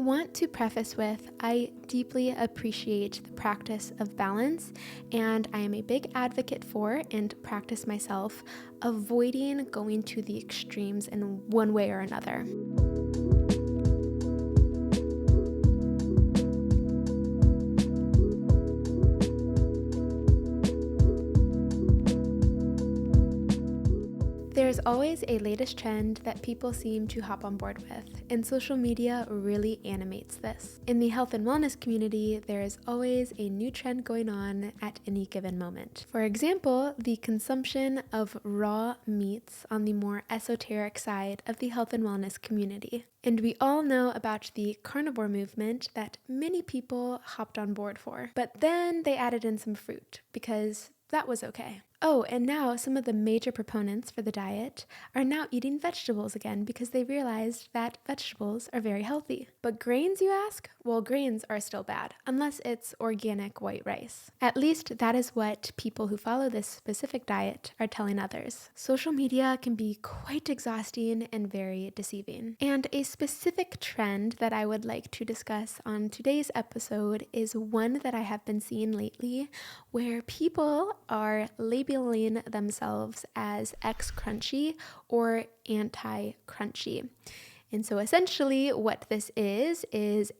want to preface with, I deeply appreciate the practice of balance, and I am a big advocate for and practice myself, avoiding going to the extremes in one way or another. There's always a latest trend that people seem to hop on board with, and social media really animates this. In the health and wellness community, there is always a new trend going on at any given moment. For example, the consumption of raw meats on the more esoteric side of the health and wellness community. And we all know about the carnivore movement that many people hopped on board for. But then they added in some fruit because that was okay. Oh, and now some of the major proponents for the diet are now eating vegetables again because they realized that vegetables are very healthy. But grains, you ask? Well, grains are still bad, unless it's organic white rice. At least that is what people who follow this specific diet are telling others. Social media can be quite exhausting and very deceiving. And a specific trend that I would like to discuss on today's episode is one that I have been seeing lately, where people are labeling themselves as ex-crunchy or anti-crunchy. And so essentially what this is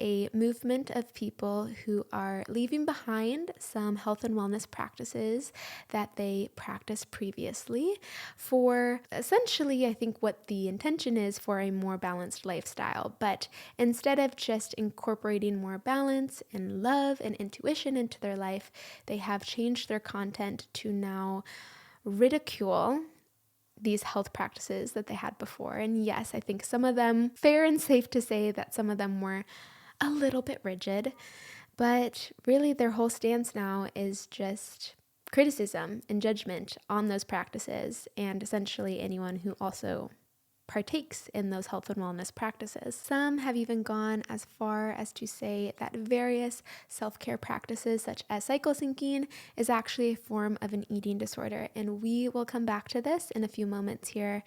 a movement of people who are leaving behind some health and wellness practices that they practiced previously for essentially, I think what the intention is for a more balanced lifestyle. But instead of just incorporating more balance and love and intuition into their life, they have changed their content to now ridicule these health practices that they had before. And yes, I think some of them, fair and safe to say that some of them were a little bit rigid, but really their whole stance now is just criticism and judgment on those practices and essentially anyone who also partakes in those health and wellness practices. Some have even gone as far as to say that various self-care practices such as cycle syncing is actually a form of an eating disorder. And we will come back to this in a few moments here,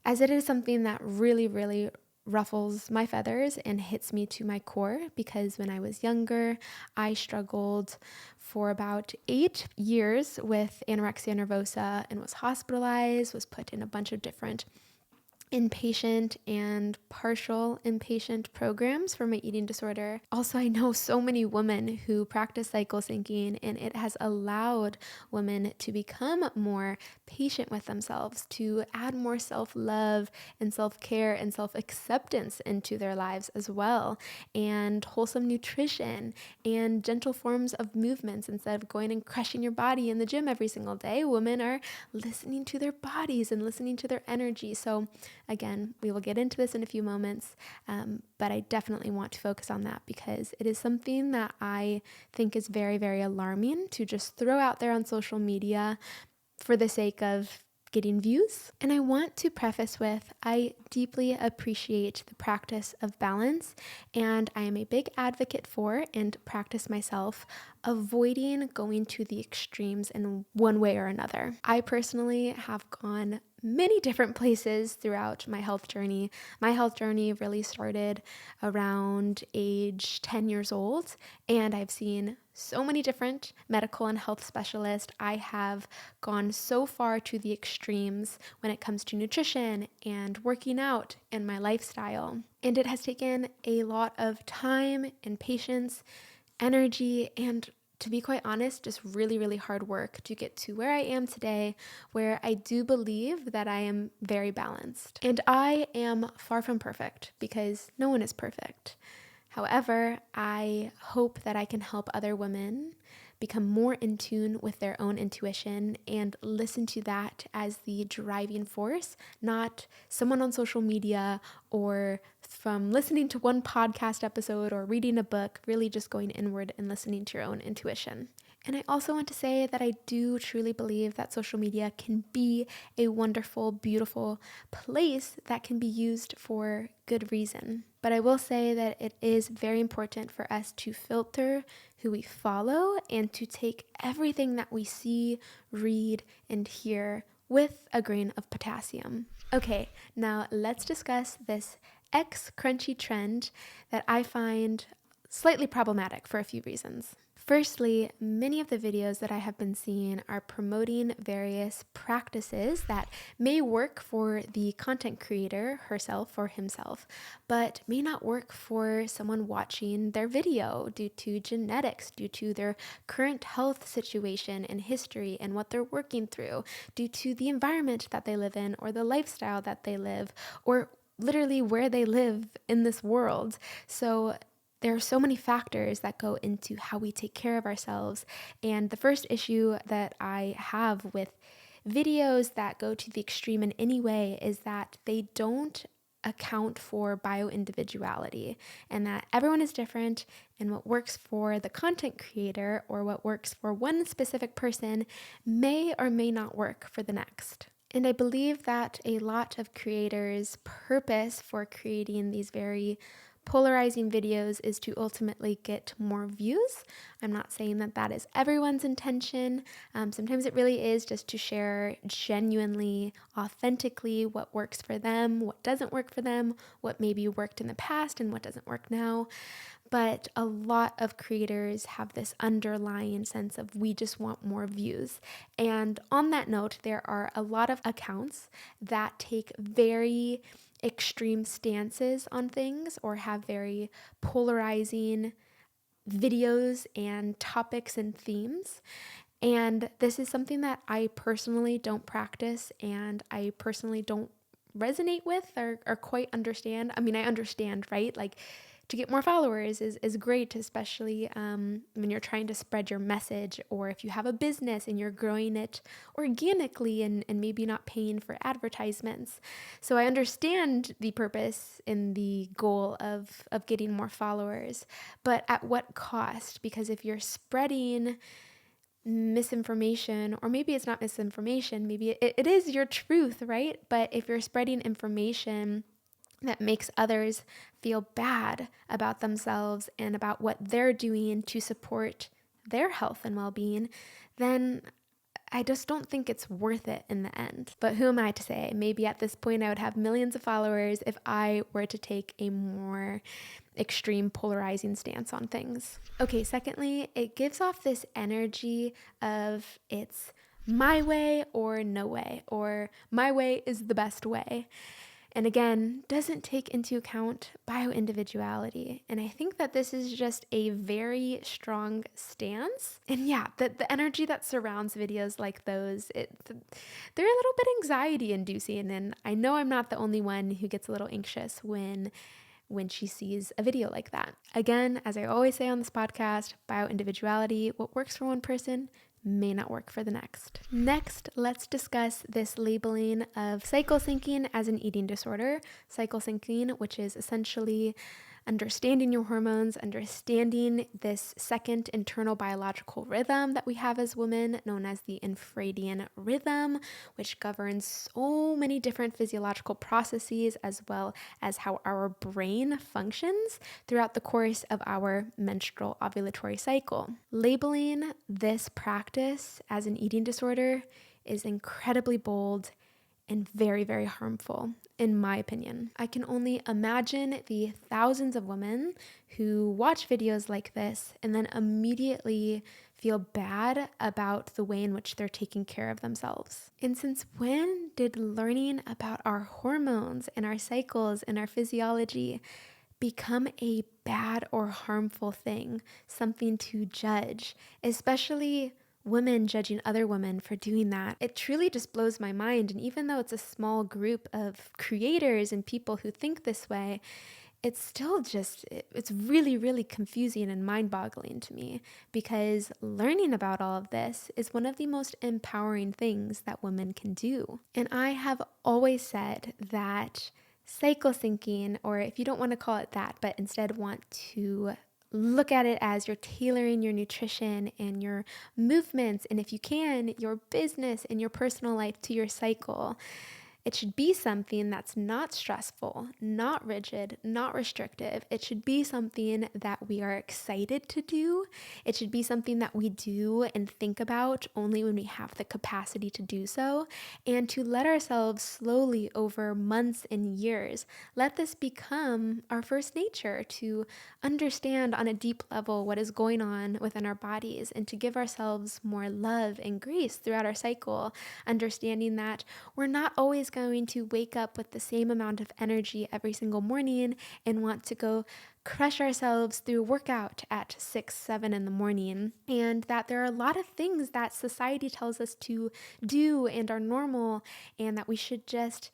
as it is something that really ruffles my feathers and hits me to my core, because when I was younger, I struggled for about 8 years with anorexia nervosa and was hospitalized, was put in a bunch of different inpatient and partial inpatient programs for my eating disorder. Also, I know so many women who practice cycle syncing, and it has allowed women to become more patient with themselves, to add more self-love and self-care and self-acceptance into their lives as well, and wholesome nutrition and gentle forms of movements. Instead of going and crushing your body in the gym every single day, women are listening to their bodies and listening to their energy. So again, we will get into this in a few moments, but I definitely want to focus on that because it is something that I think is very alarming to just throw out there on social media for the sake of getting views. And I want to preface with, I deeply appreciate the practice of balance, and I am a big advocate for and practice myself avoiding going to the extremes in one way or another. I personally have gone many different places throughout my health journey. My health journey really started around age 10 years old, and I've seen so many different medical and health specialists. I have gone so far to the extremes when it comes to nutrition and working out and my lifestyle. And it has taken a lot of time and patience, energy, and to be quite honest, just really hard work to get to where I am today, where I do believe that I am very balanced. And I am far from perfect because no one is perfect. However, I hope that I can help other women become more in tune with their own intuition and listen to that as the driving force, not someone on social media or from listening to one podcast episode or reading a book, really just going inward and listening to your own intuition. And I also want to say that I do truly believe that social media can be a wonderful, beautiful place that can be used for good reason. But I will say that it is very important for us to filter who we follow and to take everything that we see, read, and hear with a grain of potassium. Okay, now let's discuss this X crunchy trend that I find slightly problematic for a few reasons. Firstly, many of the videos that I have been seeing are promoting various practices that may work for the content creator herself or himself, but may not work for someone watching their video due to genetics, due to their current health situation and history and what they're working through, due to the environment that they live in or the lifestyle that they live, or literally where they live in this world. So there are so many factors that go into how we take care of ourselves. And the first issue that I have with videos that go to the extreme in any way is that they don't account for bio-individuality, and that everyone is different, and what works for the content creator or what works for one specific person may or may not work for the next. And I believe that a lot of creators' purpose for creating these very polarizing videos is to ultimately get more views. I'm not saying that that is everyone's intention. Sometimes it really is just to share genuinely, authentically what works for them, what doesn't work for them, what maybe worked in the past and what doesn't work now. But a lot of creators have this underlying sense of we just want more views. And on that note, there are a lot of accounts that take very extreme stances on things or have very polarizing videos and topics and themes. And this is something that I personally don't practice and I personally don't resonate with or quite understand. I mean, I understand, right? Like, to get more followers is great, especially when you're trying to spread your message, or if you have a business and you're growing it organically and maybe not paying for advertisements. So I understand the purpose and the goal of getting more followers, but at what cost? Because if you're spreading misinformation, or maybe it's not misinformation, maybe it is your truth, right? But if you're spreading information that makes others feel bad about themselves and about what they're doing to support their health and well-being, then I just don't think it's worth it in the end. But who am I to say? Maybe at this point I would have millions of followers if I were to take a more extreme polarizing stance on things. Okay, secondly, it gives off this energy of it's my way or no way, or my way is the best way. And again, doesn't take into account bio-individuality. And I think that this is just a very strong stance. And yeah, the energy that surrounds videos like those, they're a little bit anxiety inducing. And I know I'm not the only one who gets a little anxious when she sees a video like that. Again, as I always say on this podcast, bio-individuality, what works for one person may not work for the next. Next, let's discuss this labeling of cycle syncing as an eating disorder. Cycle syncing, which is essentially understanding your hormones, understanding this second internal biological rhythm that we have as women, known as the infradian rhythm, which governs so many different physiological processes, as well as how our brain functions throughout the course of our menstrual ovulatory cycle. Labeling this practice as an eating disorder is incredibly bold and very, very harmful, in my opinion. I can only imagine the thousands of women who watch videos like this and then immediately feel bad about the way in which they're taking care of themselves. And since when did learning about our hormones and our cycles and our physiology become a bad or harmful thing, something to judge, especially women judging other women for doing that? It truly just blows my mind. And even though it's a small group of creators and people who think this way, it's still just, it's really, really confusing and mind-boggling to me, because learning about all of this is one of the most empowering things that women can do. And I have always said that cycle syncing, or if you don't want to call it that, but instead want to look at it as you're tailoring your nutrition and your movements, and if you can, your business and your personal life to your cycle. It should be something that's not stressful, not rigid, not restrictive. It should be something that we are excited to do. It should be something that we do and think about only when we have the capacity to do so, and to let ourselves slowly over months and years, let this become our first nature, to understand on a deep level what is going on within our bodies, and to give ourselves more love and grace throughout our cycle, understanding that we're not always going to wake up with the same amount of energy every single morning and want to go crush ourselves through workout at 6, 7 in the morning, and that there are a lot of things that society tells us to do and are normal, and that we should just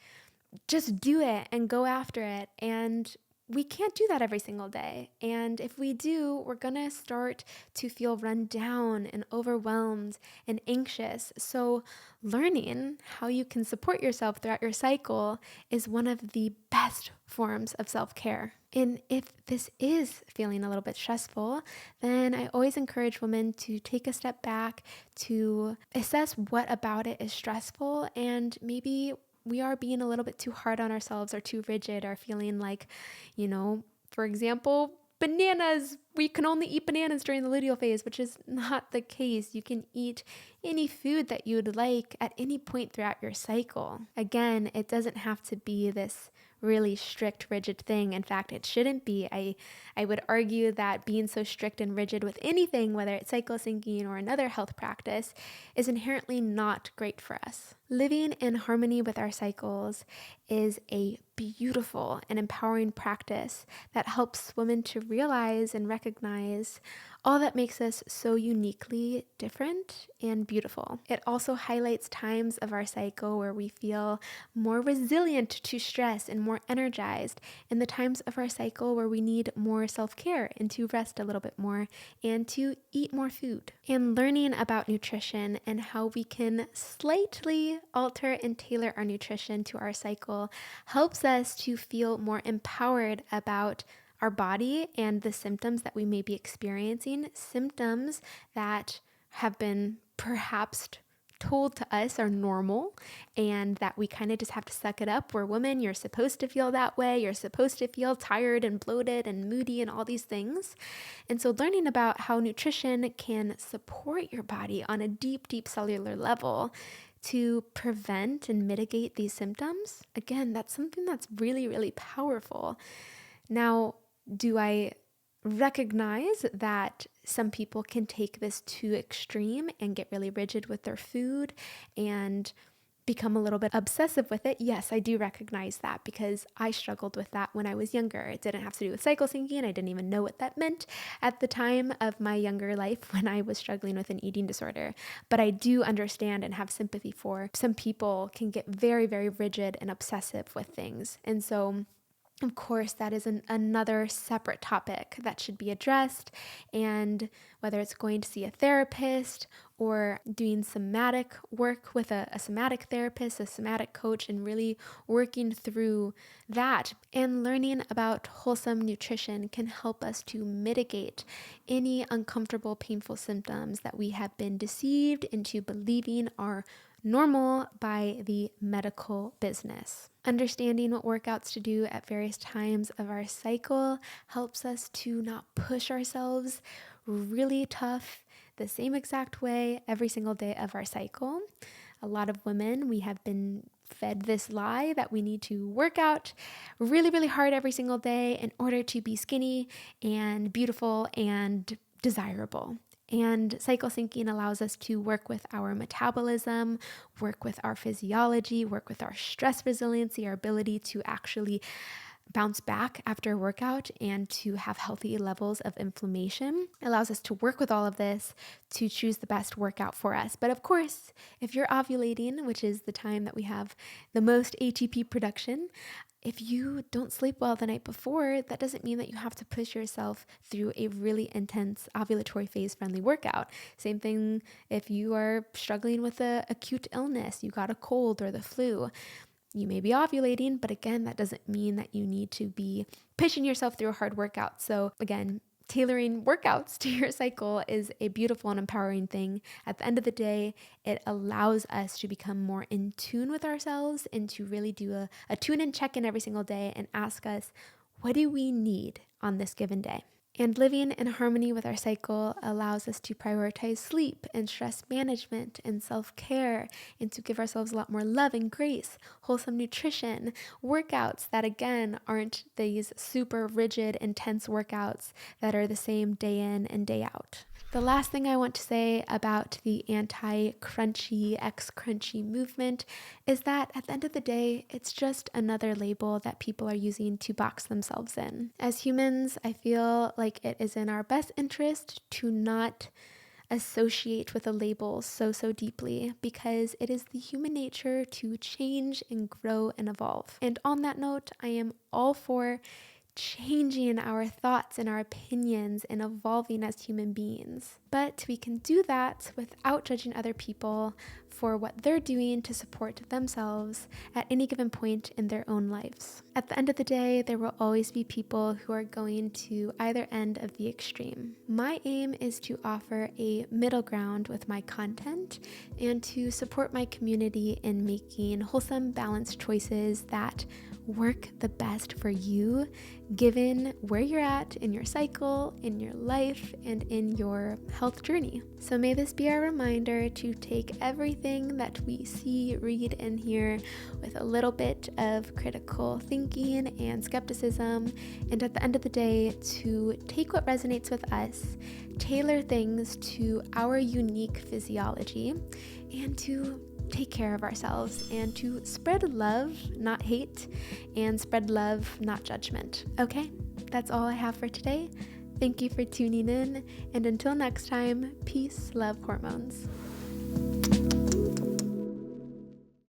do it and go after it. And we can't do that every single day. And if we do, we're going to start to feel run down and overwhelmed and anxious. So learning how you can support yourself throughout your cycle is one of the best forms of self-care. And if this is feeling a little bit stressful, then I always encourage women to take a step back, to assess what about it is stressful, and maybe we are being a little bit too hard on ourselves or too rigid, or feeling like, for example, bananas, we can only eat bananas during the luteal phase, which is not the case. You can eat any food that you would like at any point throughout your cycle. Again, it doesn't have to be this really strict, rigid thing. In fact, it shouldn't be. I would argue that being so strict and rigid with anything, whether it's cycle syncing or another health practice, is inherently not great for us. Living in harmony with our cycles is a beautiful and empowering practice that helps women to realize and recognize all that makes us so uniquely different and beautiful. It also highlights times of our cycle where we feel more resilient to stress and more energized, and the times of our cycle where we need more self-care and to rest a little bit more and to eat more food. And learning about nutrition and how we can slightly alter and tailor our nutrition to our cycle helps us to feel more empowered about our body and the symptoms that we may be experiencing, symptoms that have been perhaps told to us are normal, and that we kind of just have to suck it up. We're women, you're supposed to feel that way, you're supposed to feel tired and bloated and moody and all these things. And so learning about how nutrition can support your body on a deep, deep cellular level to prevent and mitigate these symptoms, again, that's something that's really, really powerful. Now, do I recognize that some people can take this too extreme and get really rigid with their food and become a little bit obsessive with it? Yes, I do recognize that, because I struggled with that when I was younger. It didn't have to do with cycle syncing. I didn't even know what that meant at the time of my younger life when I was struggling with an eating disorder. But I do understand and have sympathy for some people can get very, very rigid and obsessive with things. And so of course, that is another separate topic that should be addressed, and whether it's going to see a therapist or doing somatic work with a somatic therapist, a somatic coach, and really working through that and learning about wholesome nutrition can help us to mitigate any uncomfortable, painful symptoms that we have been deceived into believing are normal by the medical business. Understanding what workouts to do at various times of our cycle helps us to not push ourselves really tough the same exact way every single day of our cycle. A lot of women, we have been fed this lie that we need to work out really, really hard every single day in order to be skinny and beautiful and desirable. And cycle syncing allows us to work with our metabolism, work with our physiology, work with our stress resiliency, our ability to actually bounce back after a workout and to have healthy levels of inflammation. It allows us to work with all of this to choose the best workout for us. But of course, if you're ovulating, which is the time that we have the most ATP production, if you don't sleep well the night before, that doesn't mean that you have to push yourself through a really intense ovulatory phase friendly workout. Same thing if you are struggling with an acute illness, you got a cold or the flu. You may be ovulating, but again, that doesn't mean that you need to be pushing yourself through a hard workout. So again, tailoring workouts to your cycle is a beautiful and empowering thing. At the end of the day, it allows us to become more in tune with ourselves and to really do a tune and check in every single day and ask us, what do we need on this given day? And living in harmony with our cycle allows us to prioritize sleep and stress management and self-care, and to give ourselves a lot more love and grace, wholesome nutrition, workouts that again aren't these super rigid, intense workouts that are the same day in and day out. The last thing I want to say about the anti-crunchy, ex-crunchy movement is that at the end of the day, it's just another label that people are using to box themselves in. As humans, I feel like it is in our best interest to not associate with a label so deeply, because it is the human nature to change and grow and evolve. And on that note, I am all for changing our thoughts and our opinions and evolving as human beings. But we can do that without judging other people for what they're doing to support themselves at any given point in their own lives. At the end of the day, there will always be people who are going to either end of the extreme. My aim is to offer a middle ground with my content and to support my community in making wholesome, balanced choices that work the best for you, given where you're at in your cycle, in your life, and in your health journey. So may this be our reminder to take everything that we see, read, and hear with a little bit of critical thinking and skepticism, and at the end of the day, to take what resonates with us, tailor things to our unique physiology, and to take care of ourselves and to spread love, not hate, and spread love, not judgment. Okay, that's all I have for today. Thank you for tuning in, and until next time, peace, love, hormones.